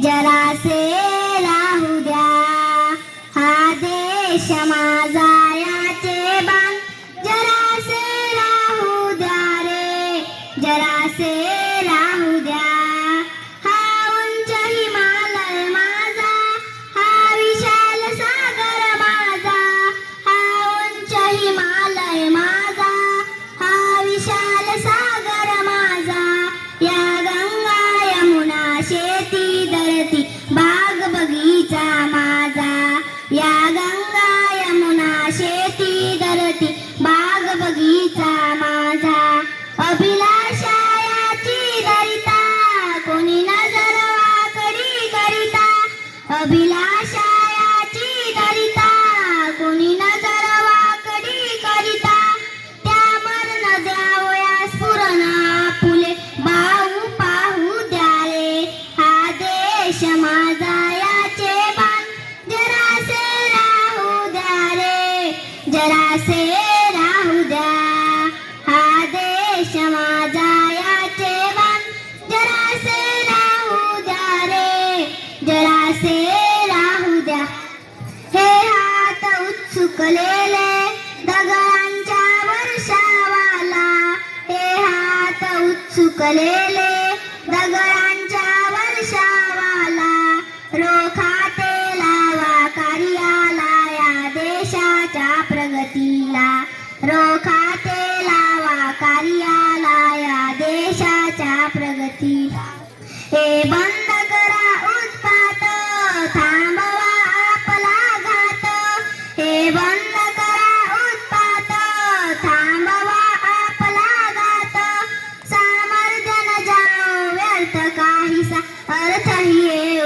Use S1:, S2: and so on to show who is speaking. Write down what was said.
S1: जरासे राहू द्या हा देश माझा याचे बाण जरासे राहू द्या रे जरासे राहू द्या हा उंच हिमालय माझा हा विशाल सागर माझा हा उंच हिमालय माझा हा विशाल सागर माझा या गंगा यमुना शेती धरती बाग बगीचा माझा या गंगा यमुना शेती धरती बाग बगीचा माझा अभिलाषा याची धरिता कोणी नजर वाकडी करिता अभिलाषा याची धरिता कोणी नजर वाकडी करिता त्या मरण द्यावया स्फुरण फुले बाहू पाहू द्या रे हा देश माझा याचे बाण जरासे राहू द्या रे जरासे राहू द्या हा देश माझा याचे बाण जरासे राहू द्या रे जरासे राहू द्या हे हात उत्सुकलेले दगडांच्या वर्षावाला हे हात उत्सुकलेले दगडांच्या वर्षावाला रोखाते लावा कार्याला या देशाच्या प्रगतीला रोखाते लावा कार्याला या देशाच्या प्रगतीला हे बंद करा उत्पात थांबवा आपला घात हे बंद करा उत्पात थांबवा आपला घात सामर्थ्य न जाओ व्यर्थ काहीसा अर्थ ही